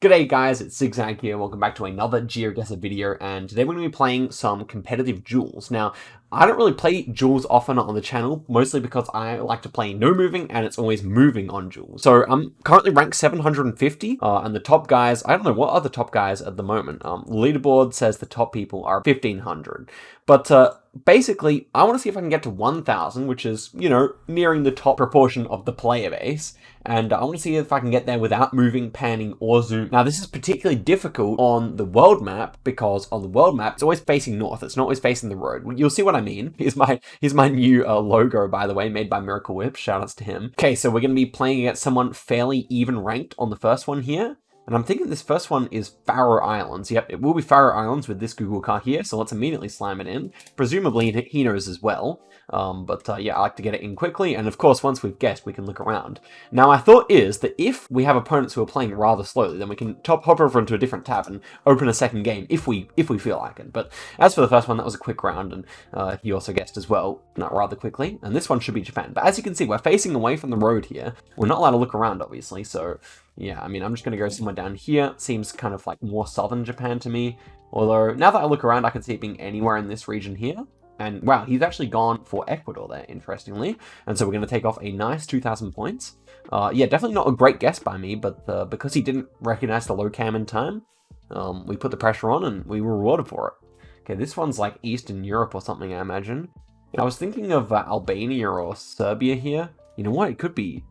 G'day guys, it's Zigzag here, welcome back to another Geoguessr video, and today we're going to be playing some competitive Duels. Now, I don't really play Duels often on the channel, mostly because I like to play no moving, and it's always moving on Duels. So I'm currently ranked 750, and the top guys, I don't know, what are the top guys at the moment? Leaderboard says the top people are 1500, but basically, I want to see if I can get to 1000, which is, you know, nearing the top proportion of the player base. And I want to see if I can get there without moving, panning, or zoom. Now, this is particularly difficult on the world map, because on the world map, it's always facing north. It's not always facing the road. You'll see what I mean. Here's my new logo, by the way, made by Miracle Whip. Shoutouts to him. Okay, so we're going to be playing against someone fairly even ranked on the first one here. And I'm thinking this first one is Faroe Islands. Yep, it will be Faroe Islands with this Google car here, so let's immediately slam it in. Presumably he knows as well. Yeah, I like to get it in quickly, and of course, once we've guessed, we can look around. Now, my thought is that if we have opponents who are playing rather slowly, then we can hop over into a different tab and open a second game if we feel like it. But as for the first one, that was a quick round, and he also guessed as well, not rather quickly. And this one should be Japan. But as you can see, we're facing away from the road here. We're not allowed to look around, obviously, so yeah, I mean, I'm just going to go somewhere down here. Seems kind of like more southern Japan to me. Although, now that I look around, I can see it being anywhere in this region here. And wow, he's actually gone for Ecuador there, interestingly. And so we're going to take off a nice 2,000 points. Yeah, definitely not a great guess by me, but because he didn't recognize the low cam in time, we put the pressure on and we were rewarded for it. Okay, this one's like Eastern Europe or something, I imagine. I was thinking of Albania or Serbia here. You know what? It could be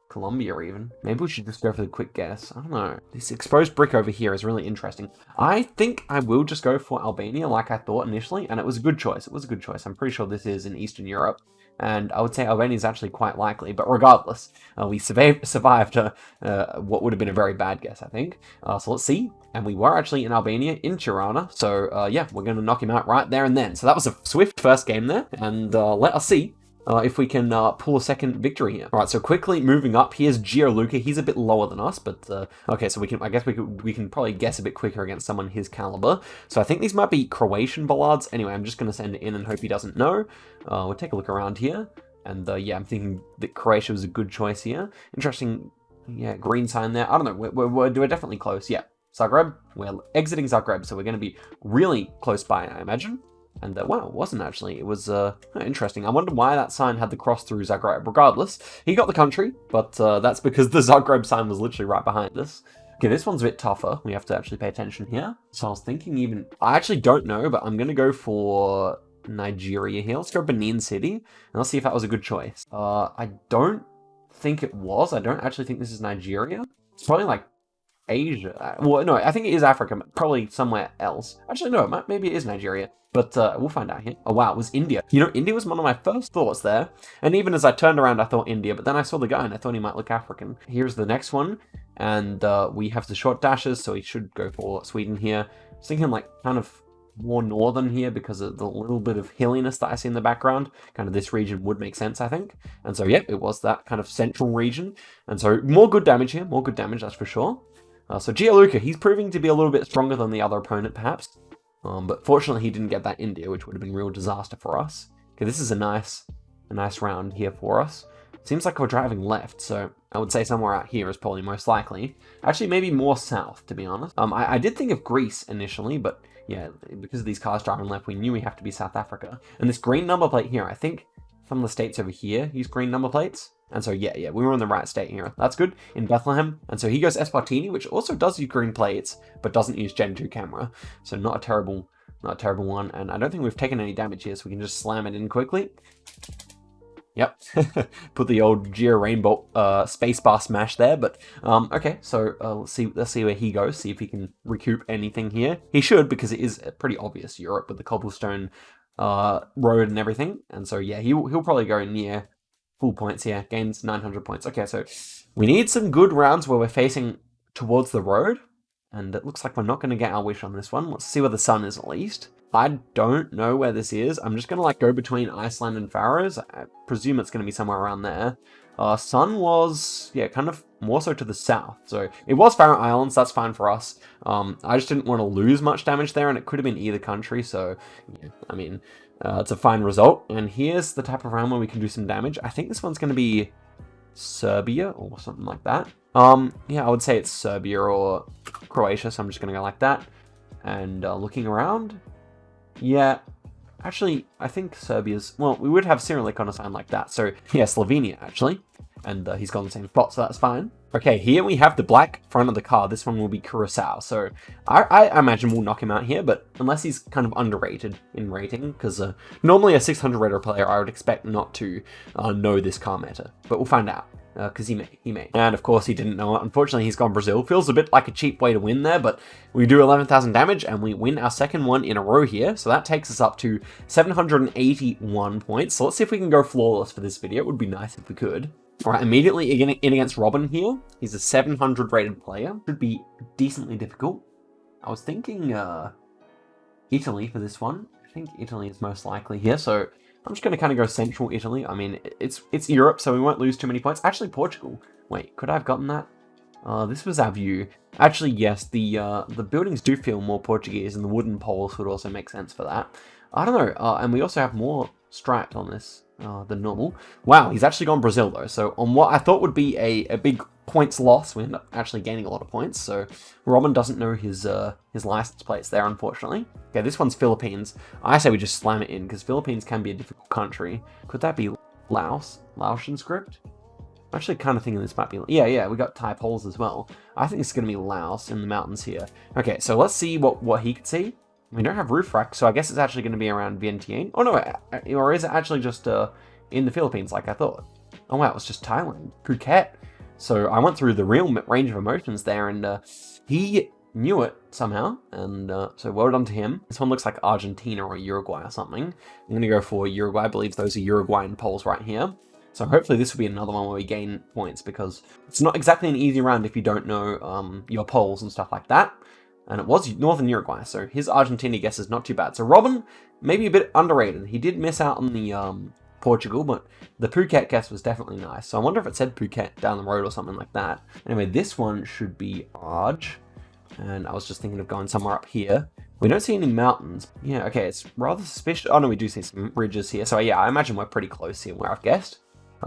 Colombia even. Maybe we should just go for the quick guess. I don't know. This exposed brick over here is really interesting. I think I will just go for Albania like I thought initially, and it was a good choice. It was a good choice. I'm pretty sure this is in Eastern Europe, and I would say Albania is actually quite likely, but regardless, we survived what would have been a very bad guess, I think. So let's see. And we were actually in Albania, in Tirana, so yeah, we're going to knock him out right there and then. So that was a swift first game there, and let us see if we can pull a second victory here. All right, so quickly moving up, here's Geoguessr. He's a bit lower than us, but okay, so I guess we can probably guess a bit quicker against someone his caliber. So I think these might be Croatian ballads. Anyway, I'm just going to send it in and hope he doesn't know. We'll take a look around here, and yeah, I'm thinking that Croatia was a good choice here. Interesting, yeah, green sign there. I don't know, we're definitely close. Yeah, Zagreb. We're exiting Zagreb, so we're going to be really close by, I imagine. And wow, it wasn't actually. It was interesting. I wonder why that sign had the cross through Zagreb. Regardless, he got the country, but that's because the Zagreb sign was literally right behind us. Okay, this one's a bit tougher. We have to actually pay attention here. So I was thinking I actually don't know, but I'm going to go for Nigeria here. Let's go Benin City, and let's see if that was a good choice. I don't think it was. I don't actually think this is Nigeria. It's probably like Asia. Well, no, I think it is Africa, probably somewhere else. Actually, no, maybe it is Nigeria. But we'll find out here. Oh, wow, it was India. You know, India was one of my first thoughts there. And even as I turned around, I thought India. But then I saw the guy and I thought he might look African. Here's the next one. And we have the short dashes, so he should go for Sweden here. I was thinking like kind of more northern here because of the little bit of hilliness that I see in the background. Kind of this region would make sense, I think. And so, yeah, it was that kind of central region. And so more good damage here. More good damage, that's for sure. So Geoguessr, he's proving to be a little bit stronger than the other opponent, perhaps. But fortunately, he didn't get that India, which would have been a real disaster for us. Okay, this is a nice round here for us. Seems like we're driving left, so I would say somewhere out here is probably most likely. Actually, maybe more south, to be honest. I did think of Greece initially, but yeah, because of these cars driving left, we knew we have to be South Africa. And this green number plate here, I think some of the states over here use green number plates. And so, yeah, we were in the right state here. That's good. In Bethlehem. And so he goes Espartini, which also does use green plates, but doesn't use Gen 2 camera. So not a terrible one. And I don't think we've taken any damage here, so we can just slam it in quickly. Yep. Put the old Geo Rainbow spacebar smash there. But, okay, so let's see where he goes. See if he can recoup anything here. He should, because it is pretty obvious Europe with the cobblestone road and everything. And so, yeah, he'll probably go near full points here, gains 900 points. Okay, so we need some good rounds where we're facing towards the road, and it looks like we're not going to get our wish on this one. Let's see where the sun is at least. I don't know where this is. I'm just going to like go between Iceland and Faroes. I presume it's going to be somewhere around there. Sun was, yeah, kind of more so to the south. So it was Faroe Islands, that's fine for us. I just didn't want to lose much damage there, and it could have been either country, so, yeah, I mean, it's a fine result. And here's the type of round where we can do some damage. I think this one's going to be Serbia or something like that. Yeah, I would say it's Serbia or Croatia, so I'm just going to go like that. And looking around, yeah, actually, I think Serbia's, well, we would have Cyrillic on a sign like that, so yeah, Slovenia, actually. And he's gone the same spot, so that's fine. Okay, here we have the black front of the card. This one will be Curacao, so I imagine we'll knock him out here, but unless he's kind of underrated in rating, because normally a 600 rated player I would expect not to know this card meta, but we'll find out. Because he may. And of course he didn't know it. Unfortunately, he's gone Brazil. Feels a bit like a cheap way to win there, but we do 11,000 damage and we win our second one in a row here. So that takes us up to 781 points. So let's see if we can go flawless for this video. It would be nice if we could. All right, immediately in against Robin here. He's a 700 rated player. Should be decently difficult. I was thinking Italy for this one. I think Italy is most likely here. So I'm just going to kind of go central Italy. I mean, it's Europe, so we won't lose too many points. Actually, Portugal. Wait, could I have gotten that? This was our view. Actually, yes, the buildings do feel more Portuguese, and the wooden poles would also make sense for that. I don't know. And we also have more striped on this than normal. Wow, he's actually gone Brazil, though. So on what I thought would be a big points loss, we end up actually gaining a lot of points. So Robin doesn't know his license plates there, unfortunately. Okay, this one's Philippines. I say we just slam it in because Philippines can be a difficult country. Could that be Laos? Laotian script? I'm actually kind of thinking this might be... Yeah, we got Thai poles as well. I think it's going to be Laos in the mountains here. Okay, so let's see what he could see. We don't have roof rack, so I guess it's actually going to be around Vientiane. Oh no, or is it actually just in the Philippines like I thought? Oh wow, it was just Thailand. Phuket. So I went through the real range of emotions there, and he knew it somehow, and so well done to him. This one looks like Argentina or Uruguay or something. I'm going to go for Uruguay. I believe those are Uruguayan poles right here. So hopefully this will be another one where we gain points, because it's not exactly an easy round if you don't know your poles and stuff like that. And it was Northern Uruguay, so his Argentina guess is not too bad. So Robin, maybe a bit underrated. He did miss out on the Portugal, but the Phuket guess was definitely nice. So I wonder if it said Phuket down the road or something like that. Anyway, this one should be Arge. And I was just thinking of going somewhere up here. We don't see any mountains. Yeah, okay, it's rather suspicious. Oh no, we do see some ridges here. So yeah, I imagine we're pretty close here where I've guessed.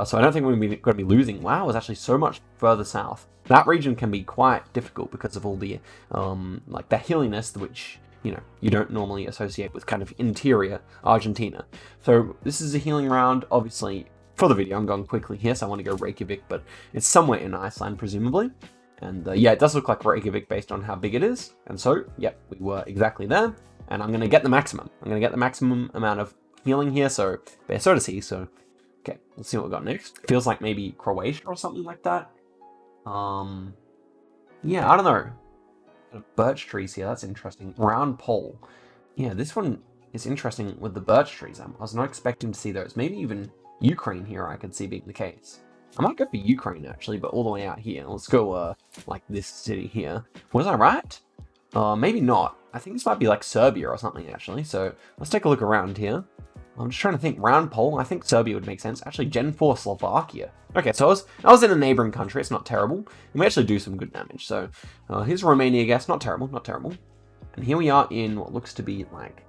So I don't think we're going to be losing. Wow, it's actually so much further south. That region can be quite difficult because of all the, like the hilliness, which, you know, you don't normally associate with kind of interior Argentina. So this is a healing round, obviously. For the video, I'm going quickly here, so I want to go Reykjavik, but it's somewhere in Iceland, presumably. And yeah, it does look like Reykjavik based on how big it is. And so, yep, we were exactly there. And I'm going to get the maximum. I'm going to get the maximum amount of healing here, so they're so to see. So, okay, let's see what we got next. Feels like maybe Croatia or something like that. Yeah, I don't know. Birch trees here, that's interesting. Round pole. Yeah, this one is interesting with the birch trees. I was not expecting to see those. Maybe even Ukraine here I could see being the case. I might go for Ukraine actually, but all the way out here. Let's go like this city here. Was I right? Maybe not. I think this might be like Serbia or something actually. So let's take a look around here. I'm just trying to think. Round pole. I think Serbia would make sense. Actually, Gen 4 Slovakia. Okay, so I was in a neighboring country. It's not terrible. And we actually do some good damage. So here's Romania, I guess. Not terrible, not terrible. And here we are in what looks to be like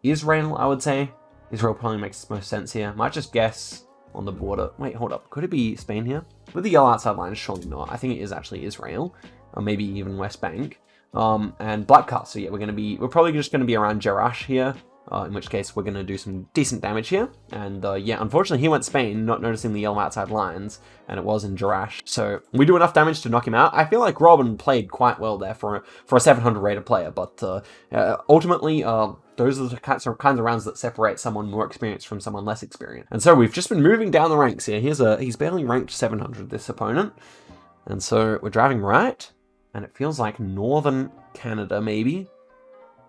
Israel, I would say. Israel probably makes most sense here. Might just guess on the border. Wait, hold up. Could it be Spain here? With the yellow outside line, surely not. I think it is actually Israel. Or maybe even West Bank. And Black Cast. So yeah, we're probably just going to be around Jerash here. In which case we're going to do some decent damage here. And yeah, unfortunately he went Spain, not noticing the yellow outside lines, and it was in Jerash. So we do enough damage to knock him out. I feel like Robin played quite well there for a 700 rated player, but ultimately those are the kinds of rounds that separate someone more experienced from someone less experienced. And so we've just been moving down the ranks here. He's barely ranked 700, this opponent. And so we're driving right, and it feels like northern Canada maybe.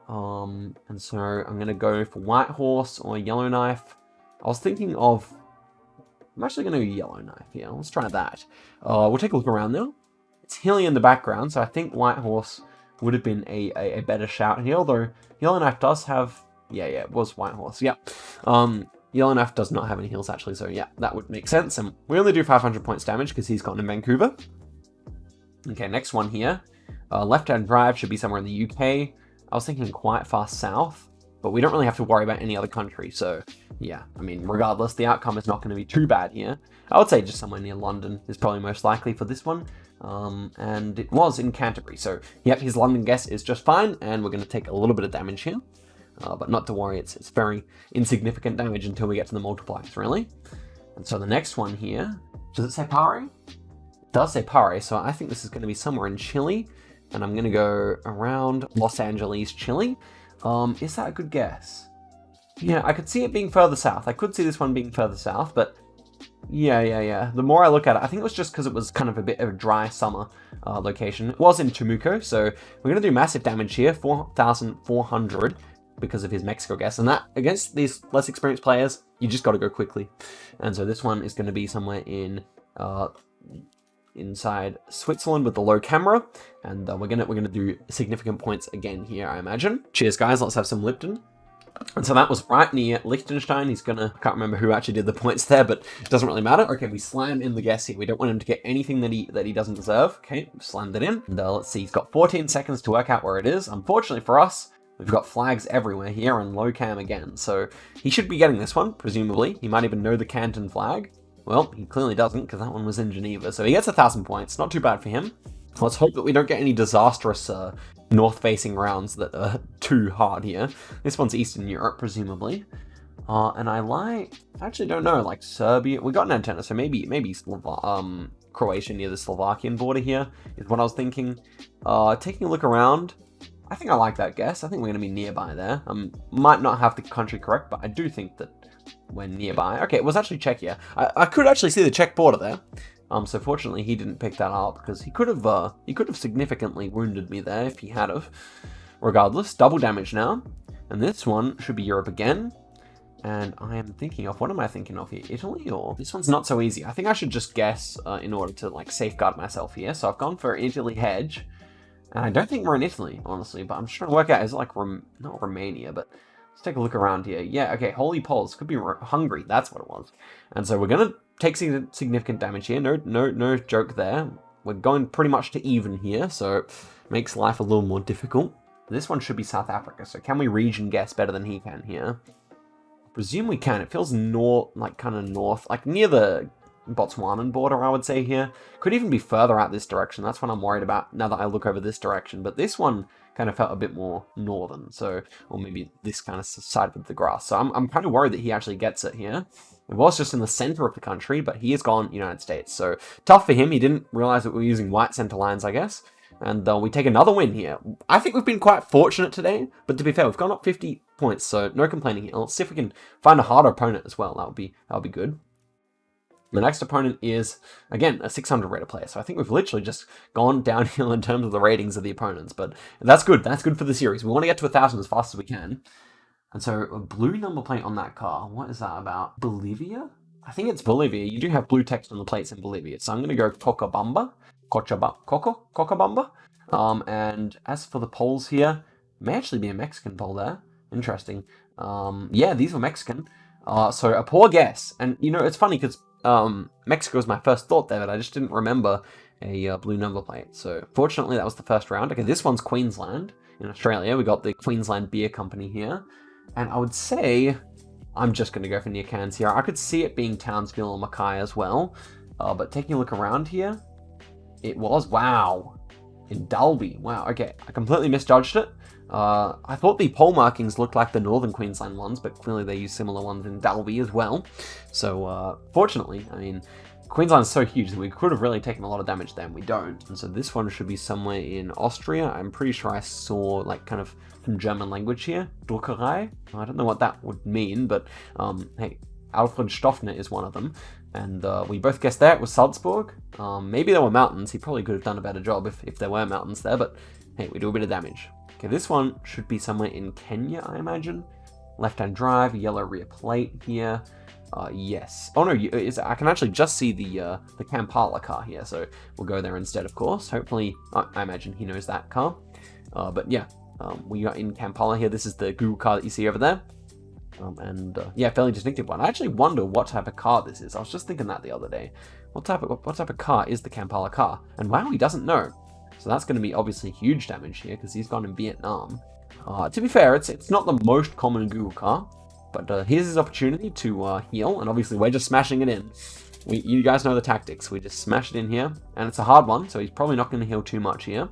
And so I'm going to go for White Horse or Yellowknife. I was thinking of... I'm actually going to go Yellowknife here. Let's try that. We'll take a look around now. It's hilly in the background, so I think White Horse would have been a better shout here, although Yellowknife does have... Yeah, it was White Horse, yeah. Yellowknife does not have any hills, actually, so yeah, that would make sense. And we only do 500 points damage because he's gone in Vancouver. Okay, next one here. Left-hand drive should be somewhere in the UK. I was thinking quite far south, but we don't really have to worry about any other country. So yeah, I mean, regardless, the outcome is not going to be too bad here. I would say just somewhere near London is probably most likely for this one. and it was in Canterbury. So, yep, his London guess is just fine, and we're going to take a little bit of damage here. But not to worry, it's very insignificant damage until we get to the multipliers, really. And so the next one here, does it say Pare? It does say Pare, so I think this is going to be somewhere in Chile, and I'm going to go around Los Angeles, Chile. Is that a good guess? Yeah, I could see it being further south. I could see this one being further south, but yeah. The more I look at it, I think it was just because it was kind of a bit of a dry summer location. It was in Temuco, so we're going to do massive damage here, 4,400. Because of his Mexico guess, and that against these less experienced players, you just got to go quickly. And so this one is going to be somewhere in inside Switzerland with the low camera, and we're gonna do significant points again here, I imagine. Cheers, guys. Let's have some Lipton. And so that was right near Liechtenstein. He's gonna, I can't remember who actually did the points there, but it doesn't really matter. Okay, we slam in the guess here. We don't want him to get anything that he doesn't deserve. Okay, slammed it in. And let's see, he's got 14 seconds to work out where it is. Unfortunately for us, we've got flags everywhere here and low cam again, so he should be getting this one, presumably. He might even know the Canton flag. Well, he clearly doesn't, because that one was in Geneva, so he gets 1,000 points. Not too bad for him. Let's hope that we don't get any disastrous north-facing rounds that are too hard here. This one's Eastern Europe, presumably. And I actually don't know, like Serbia. We got an antenna, so maybe Croatia near the Slovakian border here is what I was thinking. Taking a look around, I think I like that guess. I think we're going to be nearby there. Might not have the country correct, but I do think that we're nearby. Okay, it was actually Czechia. I could actually see the Czech border there. So fortunately he didn't pick that up, because he could have significantly wounded me there if he had have. Regardless, double damage now. And this one should be Europe again. And I am thinking of, what am I thinking of here? Italy, or this one's not so easy. I think I should just guess in order to like safeguard myself here. So I've gone for Italy hedge. And I don't think we're in Italy, honestly, but I'm just trying to work out, is it like, not Romania, but let's take a look around here. Yeah, okay, Holy Poles, could be Hungary, that's what it was. And so we're going to take significant damage here, no joke there. We're going pretty much to even here, so it makes life a little more difficult. This one should be South Africa, so can we region guess better than he can here? I presume we can. It feels kind of north, like near the Botswanan border, I would say here. Could even be further out this direction. That's what I'm worried about now that I look over this direction. But this one kind of felt a bit more northern, so, or maybe this kind of side with the grass. So I'm kind of worried that he actually gets it here. It was just in the center of the country, but he has gone United States. So tough for him. He didn't realize that we were using white center lines, I guess. And we take another win here. I think we've been quite fortunate today, but to be fair, we've gone up 50 points, so no complaining here. Let's see if we can find a harder opponent as well. That would be good. The next opponent is, again, a 600 rated player. So I think we've literally just gone downhill in terms of the ratings of the opponents. But that's good. That's good for the series. We want to get to 1,000 as fast as we can. And so a blue number plate on that car. What is that about? Bolivia? I think it's Bolivia. You do have blue text on the plates in Bolivia. So I'm going to go Cochabamba. And as for the poles here, may actually be a Mexican pole there. Interesting. Yeah, these were Mexican. So a poor guess. And, you know, it's funny because Mexico was my first thought there, but I just didn't remember a blue number plate. So fortunately, that was the first round. Okay, this one's Queensland in Australia. We got the Queensland Beer Company here. And I would say I'm just going to go for near Cairns here. I could see it being Townsville or Mackay as well. But taking a look around here, it was, wow, in Dalby. Wow, okay, I completely misjudged it. I thought the pole markings looked like the northern Queensland ones, but clearly they use similar ones in Dalby as well. So, fortunately, I mean, Queensland is so huge that we could have really taken a lot of damage there, and we don't. And so this one should be somewhere in Austria. I'm pretty sure I saw, like, kind of some German language here. Druckerei? I don't know what that would mean, but, hey, Alfred Stoffner is one of them. And we both guessed there it was Salzburg. Maybe there were mountains. He probably could have done a better job if there were mountains there, but hey, we do a bit of damage. Okay, this one should be somewhere in Kenya, I imagine. Left-hand drive, yellow rear plate here. Yes. Oh no, I can actually just see the Kampala car here, so we'll go there instead, of course. Hopefully, I imagine he knows that car. But yeah, we are in Kampala here. This is the Google car that you see over there. Yeah, fairly distinctive one. I actually wonder what type of car this is. I was just thinking that the other day. What type of car is the Kampala car? And wow, he doesn't know. So that's going to be obviously huge damage here because he's gone in Vietnam. To be fair, it's not the most common Google car, but here's his opportunity to heal, and obviously we're just smashing it in. You guys know the tactics. We just smash it in here, and it's a hard one, so he's probably not going to heal too much here.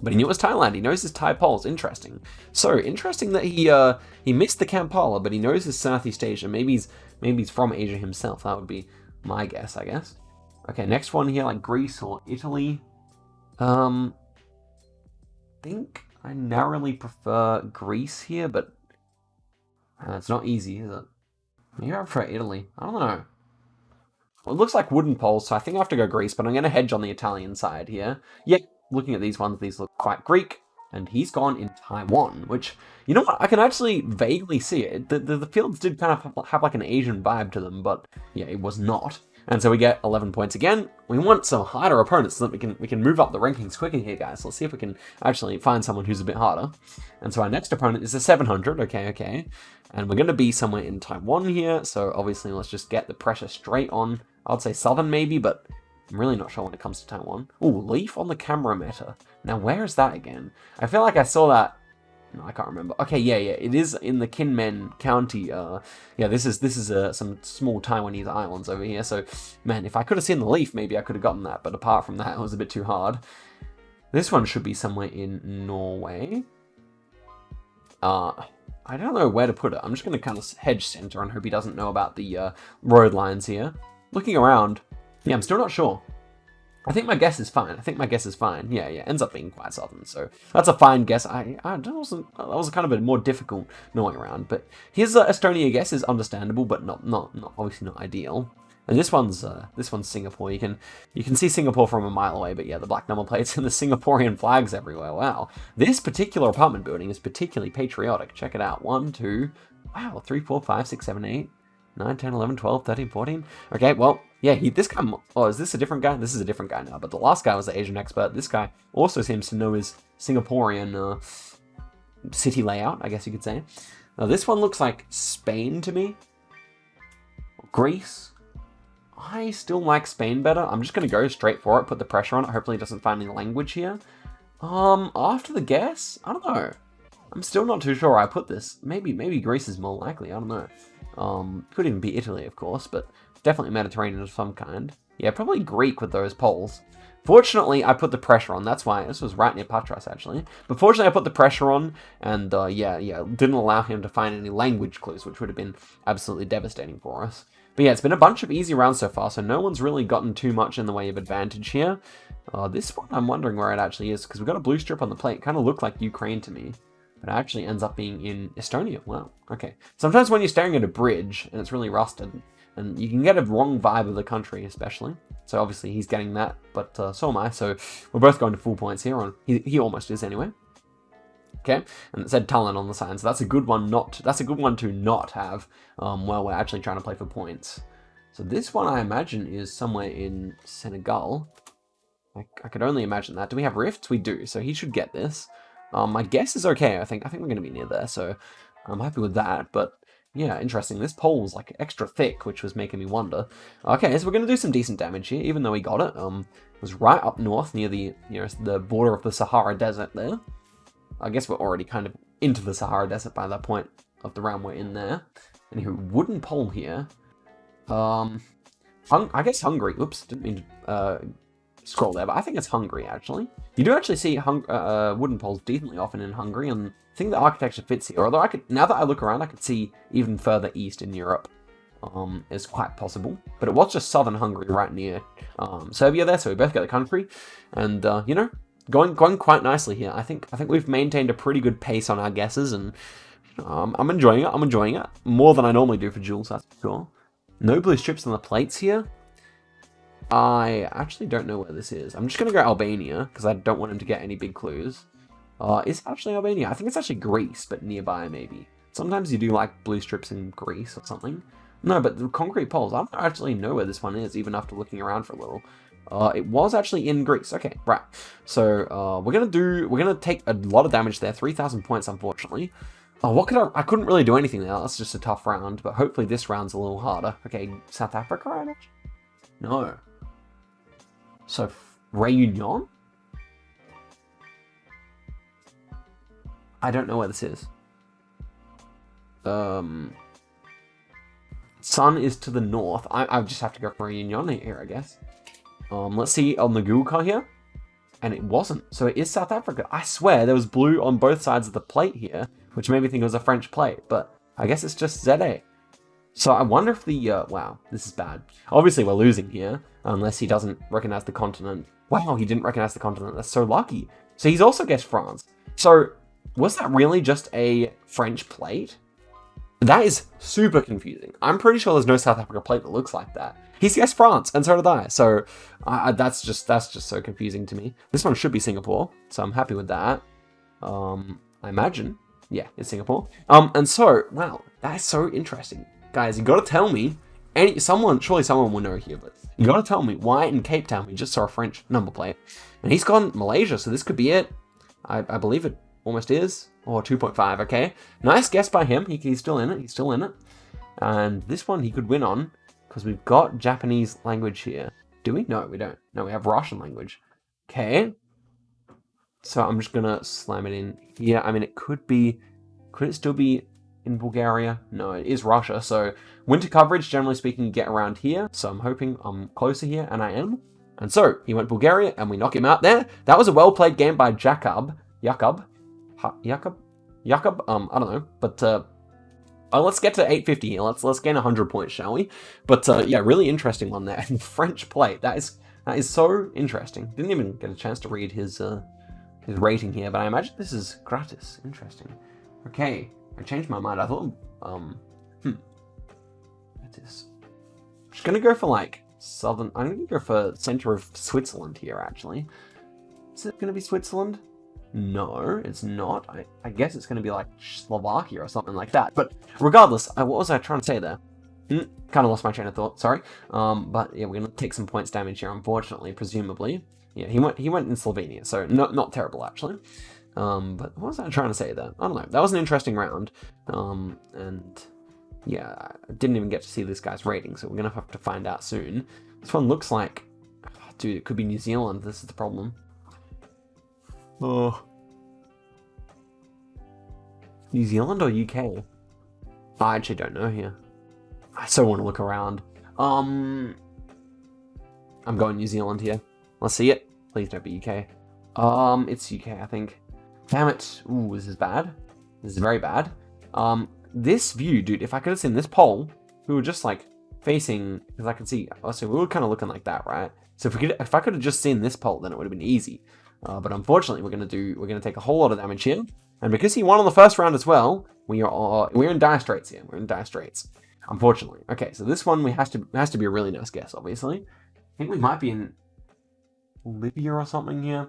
But he knew it was Thailand. He knows his Thai poles. Interesting. So interesting that he missed the Kampala, but he knows his Southeast Asia. Maybe he's from Asia himself. That would be my guess, I guess. Okay, next one here, like Greece or Italy. I think I narrowly prefer Greece here, but it's not easy, is it? Maybe I prefer Italy. I don't know. Well, it looks like wooden poles, so I think I have to go Greece, but I'm going to hedge on the Italian side here. Yeah, looking at these ones, these look quite Greek, and he's gone in Taiwan, which, you know what, I can actually vaguely see it. The fields did kind of have like an Asian vibe to them, but yeah, it was not. And so we get 11 points again. We want some harder opponents so that we can move up the rankings quicker here, guys. Let's see if we can actually find someone who's a bit harder. And so our next opponent is a 700. Okay. And we're going to be somewhere in Taiwan here. So obviously, let's just get the pressure straight on. I'd say southern maybe, but I'm really not sure when it comes to Taiwan. Ooh, leaf on the camera meta. Now, where is that again? I feel like I saw that. No, I can't remember. Okay, yeah, it is in the Kinmen County. Yeah, this is some small Taiwanese islands over here. So, man, if I could have seen the leaf, maybe I could have gotten that. But apart from that, it was a bit too hard. This one should be somewhere in Norway. I don't know where to put it. I'm just going to kind of hedge center and hope he doesn't know about the road lines here. Looking around, yeah, I'm still not sure. I think my guess is fine. Yeah, ends up being quite southern, so that's a fine guess. That was kind of a more difficult knowing around, but his Estonia guess is understandable, but not obviously not ideal. And this one's Singapore. You can see Singapore from a mile away, but yeah, the black number plates and the Singaporean flags everywhere. Wow, this particular apartment building is particularly patriotic. Check it out. 1, 2, wow, 3, 4, 5, 6, 7, 8. 9, 10, 11, 12, 13, 14. Okay, well, yeah, this guy... Oh, is this a different guy? This is a different guy now, but the last guy was the Asian expert. This guy also seems to know his Singaporean city layout, I guess you could say. Now, this one looks like Spain to me. Greece. I still like Spain better. I'm just going to go straight for it, put the pressure on it. Hopefully it doesn't find any language here. After the guess? I don't know. I'm still not too sure where I put this. Maybe Greece is more likely. I don't know. Could even be Italy, of course, but definitely Mediterranean of some kind. Yeah, probably Greek with those poles. Fortunately, I put the pressure on. That's why this was right near Patras, actually. But fortunately, I put the pressure on, and yeah, didn't allow him to find any language clues, which would have been absolutely devastating for us. But yeah, it's been a bunch of easy rounds so far, so no one's really gotten too much in the way of advantage here. This one, I'm wondering where it actually is, because we've got a blue strip on the plate. It kind of looked like Ukraine to me. But it actually ends up being in Estonia. Wow, okay. Sometimes when you're staring at a bridge and it's really rusted, and you can get a wrong vibe of the country, especially. So obviously he's getting that, but so am I. So we're both going to full points here. He almost is anyway. Okay, and it said Tallinn on the sign, so that's a good one. That's a good one to not have while we're actually trying to play for points. So this one I imagine is somewhere in Senegal. I could only imagine that. Do we have rifts? We do. So he should get this. My guess is okay. I think we're going to be near there, so I'm happy with that. But yeah, interesting. This pole was like extra thick, which was making me wonder. Okay, so we're going to do some decent damage here, even though we got it. It was right up north near the the border of the Sahara Desert there. I guess we're already kind of into the Sahara Desert by that point of the round we're in there. Anywho, wooden pole here. I guess Hungary. Oops, didn't mean to scroll there, but I think it's Hungary, actually. You do actually see wooden poles decently often in Hungary, and I think the architecture fits here. Although now that I look around, I could see even further east in Europe is quite possible. But it was just southern Hungary right near Serbia there, so we both get the country. And, going quite nicely here. I think we've maintained a pretty good pace on our guesses, and I'm enjoying it. More than I normally do for Duels, that's for sure. No blue strips on the plates here. I actually don't know where this is. I'm just going to go Albania, because I don't want him to get any big clues. Is it actually Albania? I think it's actually Greece, but nearby, maybe. Sometimes you do like blue strips in Greece or something. No, but the concrete poles, I don't actually know where this one is, even after looking around for a little. It was actually in Greece. Okay, right. So, we're gonna take a lot of damage there. 3,000 points, unfortunately. Oh, I couldn't really do anything there. That's just a tough round, but hopefully this round's a little harder. Okay, South Africa, I imagine? No. So, Réunion? I don't know where this is. It's Sun is to the north. I just have to go for a Union here, I guess. Let's see on the Google car here. And it wasn't. So it is South Africa. I swear there was blue on both sides of the plate here, which made me think it was a French plate, but I guess it's just ZA. So I wonder if the, wow, this is bad. Obviously we're losing here, unless he doesn't recognize the continent. Wow, he didn't recognize the continent. That's so lucky. So he's also guessed France. So was that really just a French plate? That is super confusing. I'm pretty sure there's no South Africa plate that looks like that. He's guessed France, and so did I. So that's just so confusing to me. This one should be Singapore, so I'm happy with that. I imagine, yeah, it's Singapore. And so, wow, that is so interesting, guys. You got to tell me, surely someone will know here, but you got to tell me why in Cape Town we just saw a French number plate, and he's gone Malaysia, so this could be it. I believe it almost is. Or 2.5, okay. Nice guess by him. He's still in it. He's still in it. And this one he could win on, because we've got Japanese language here. Do we? No, we don't. No, we have Russian language. Okay. So I'm just going to slam it in here. I mean, it could it still be in Bulgaria? No, it is Russia. So winter coverage, generally speaking, get around here. So I'm hoping I'm closer here, and I am. And so he went Bulgaria, and we knock him out there. That was a well-played game by Jakub. I don't know, but let's get to 850 here. Let's gain 100 points, shall we? But yeah, really interesting one there. French plate. That is so interesting. Didn't even get a chance to read his rating here, but I imagine this is gratis. Interesting. Okay, I changed my mind. I thought what is? I'm just gonna go for like southern. I'm gonna go for center of Switzerland here. Actually, is it gonna be Switzerland? No, it's not. I guess it's going to be like Slovakia or something like that. But regardless, what was I trying to say there? Kind of lost my train of thought, sorry. But yeah, we're going to take some points damage here, unfortunately, presumably. Yeah, he went in Slovenia, so not terrible, actually. But what was I trying to say there? I don't know. That was an interesting round. And yeah, I didn't even get to see this guy's rating, so we're going to have to find out soon. This one looks like... dude, it could be New Zealand. This is the problem. Oh. New Zealand or UK? I actually don't know here. I so want to look around. I'm going New Zealand here. Let's see it. Please don't be UK. It's UK, I think. Damn it. Ooh, this is bad. This is very bad. This view, dude, if I could have seen this pole, we were just like facing, because I can see, so we were kind of looking like that, right? So if I could have just seen this pole, then it would have been easy. But unfortunately, we're gonna take a whole lot of damage here, and because he won on the first round as well, we're in dire straits here. We're in dire straits, unfortunately. Okay, so this one has to be a really nice guess. Obviously, I think we might be in Libya or something here.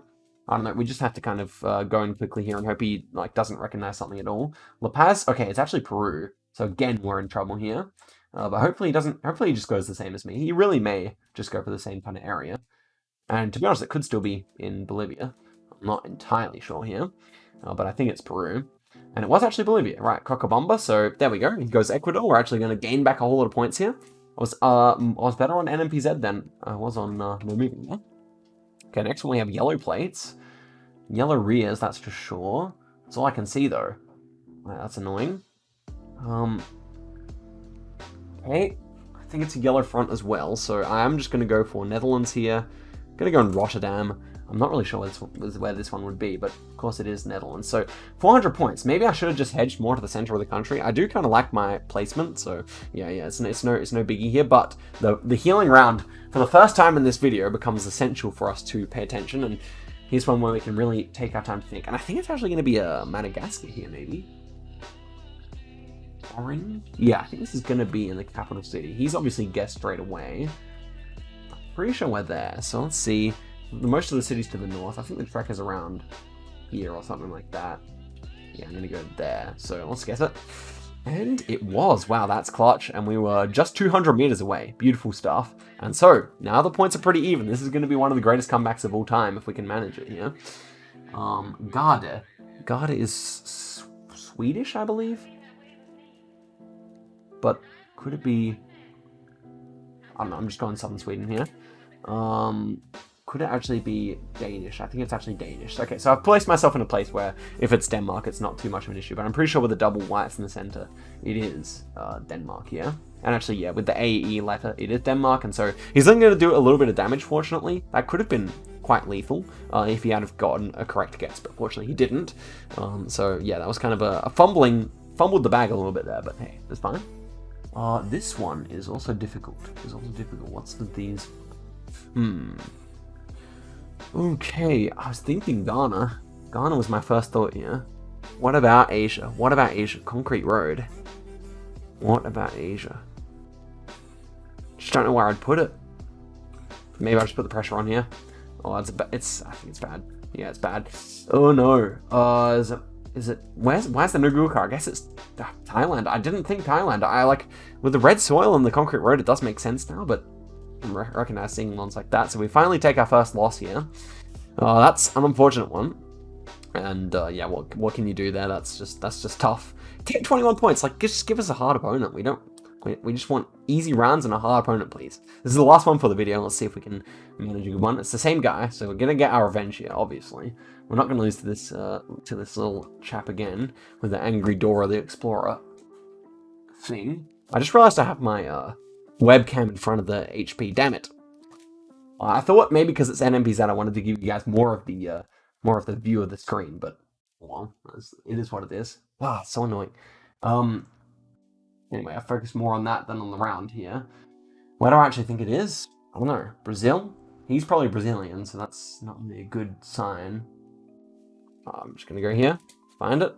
I don't know. We just have to kind of go in quickly here and hope he like doesn't recognize something at all. La Paz. Okay, it's actually Peru. So again, we're in trouble here. But hopefully he doesn't. Hopefully he just goes the same as me. He really may just go for the same kind of area. And to be honest, it could still be in Bolivia. I'm not entirely sure here, but I think it's Peru. And it was actually Bolivia, right? Cochabamba. So there we go. He goes Ecuador. We're actually going to gain back a whole lot of points here. I was better on NMPZ than I was on No Moving. Yeah? Okay, next one we have yellow plates. Yellow rears, that's for sure. That's all I can see though. Right, that's annoying. Okay, I think it's a yellow front as well. So I'm just going to go for Netherlands here. Gonna go in Rotterdam. I'm not really sure where this one would be, but of course it is Netherlands. So 400 points. Maybe I should have just hedged more to the center of the country. I do kind of like my placement, so yeah, it's no biggie here. But the healing round for the first time in this video becomes essential for us to pay attention, and here's one where we can really take our time to think. And I think it's actually going to be a Madagascar here, maybe. Orange? Yeah, I think this is going to be in the capital city. He's obviously guessed straight away. Pretty sure we're there, so let's see. Most of the cities to the north. I think the trek is around here or something like that. Yeah, I'm gonna go there. So let's guess it. And it was. Wow, that's clutch. And we were just 200 meters away. Beautiful stuff. And so now the points are pretty even. This is going to be one of the greatest comebacks of all time if we can manage it here. Garde. Garde is Swedish, I believe. But could it be? I don't know. I'm just going southern Sweden here. could it actually be Danish? I think it's actually Danish. Okay, so I've placed myself in a place where if it's Denmark, it's not too much of an issue. But I'm pretty sure with the double whites in the center, it is Denmark, yeah? And actually, yeah, with the AE letter, it is Denmark. And so he's only going to do a little bit of damage, fortunately. That could have been quite lethal if he had have gotten a correct guess, but fortunately he didn't. So yeah, that was kind of a fumbled the bag a little bit there, but hey, it's fine. This one is also difficult. What's with these? Okay, I was thinking Ghana. Ghana was my first thought here. What about Asia? Concrete Road. What about Asia? Just don't know where I'd put it. Maybe I'll just put the pressure on here. Oh, I think it's bad. Yeah, it's bad. Oh no. Is it? Why is there no Google car? I guess it's Thailand. I didn't think Thailand. I like with the red soil and the concrete road, it does make sense now, but I recognize seeing ones like that. So we finally take our first loss here. That's an unfortunate one. And yeah, what can you do there? That's just tough. Take 21 points. Like, just give us a hard opponent. We just want easy rounds and a hard opponent, please. This is the last one for the video. Let's see if we can manage a good one. It's the same guy, so we're gonna get our revenge here. Obviously, we're not gonna lose to this little chap again with the angry Dora the Explorer thing. I just realized I have my webcam in front of the HP. Damn it! I thought maybe because it's NMPZ, I wanted to give you guys more of the view of the screen, but well, it is what it is. Ah, so annoying. Anyway, I focus more on that than on the round here. Where do I actually think it is? I don't know. Brazil? He's probably Brazilian, so that's not really a good sign. I'm just going to go here. Find it.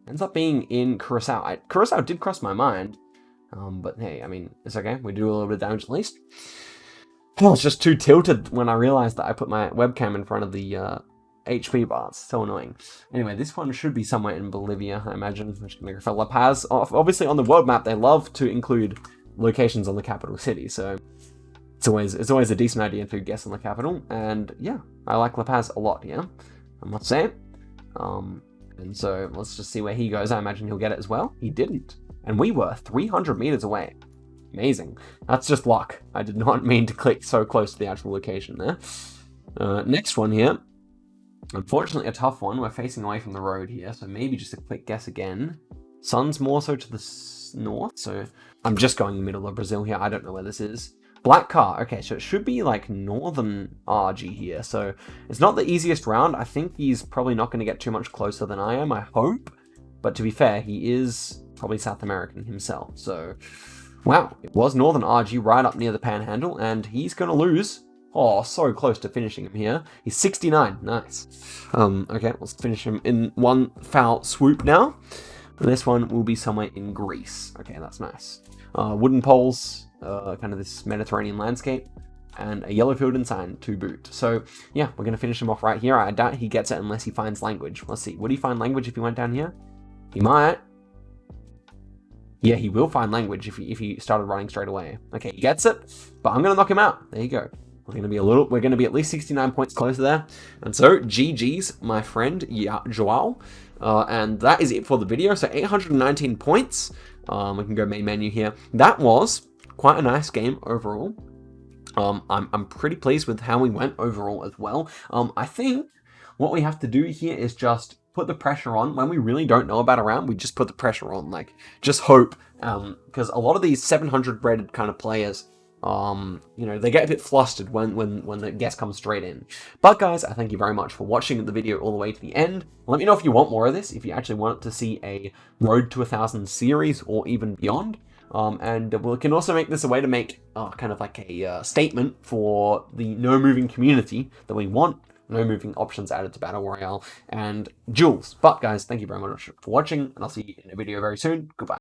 Ends up being in Curacao. Curacao did cross my mind. But hey, I mean, it's okay. We do a little bit of damage at least. I was just too tilted when I realized that I put my webcam in front of the HP bar. It's so annoying. Anyway, this one should be somewhere in Bolivia, I imagine. I'm just going to go for La Paz. Obviously, on the world map, they love to include locations on the capital city, so it's always a decent idea to guess on the capital. And yeah, I like La Paz a lot, yeah, I must say. And so let's just see where he goes. I imagine he'll get it as well. He didn't. And we were 300 meters away. Amazing. That's just luck. I did not mean to click so close to the actual location there. Next one here. Unfortunately, a tough one. We're facing away from the road here, so maybe just a quick guess again. Sun's more so to the north, so I'm just going in the middle of Brazil here. I don't know where this is. Black car. Okay, so it should be like northern RG here, so it's not the easiest round. I think he's probably not going to get too much closer than I am, I hope. But to be fair, he is probably South American himself, so wow. It was northern RG right up near the panhandle, and he's going to lose. Oh, so close to finishing him here. He's 69. Nice. Okay, let's finish him in one foul swoop now. This one will be somewhere in Greece. Okay, that's nice. Wooden poles, kind of this Mediterranean landscape, and a yellow field and sign to boot. So, yeah, we're going to finish him off right here. I doubt he gets it unless he finds language. Let's see. Would he find language if he went down here? He might. Yeah, he will find language if he started running straight away. Okay, he gets it, but I'm going to knock him out. There you go. We're going to be at least 69 points closer there. And so, GG's, my friend, Joao. And that is it for the video. So 819 points. We can go main menu here. That was quite a nice game overall. I'm pretty pleased with how we went overall as well. I think what we have to do here is just put the pressure on. When we really don't know about a round, we just put the pressure on. Like, just hope. Because a lot of these 700 breaded kind of players, you know, they get a bit flustered when the guess comes straight in. But guys, I thank you very much for watching the video all the way to the end. Let me know if you want more of this, if you actually want to see a Road to 1,000 series or even beyond. And we can also make this a way to make kind of like a statement for the no moving community that we want. No moving options added to Battle Royale and Duels. But guys, thank you very much for watching, and I'll see you in a video very soon. Goodbye.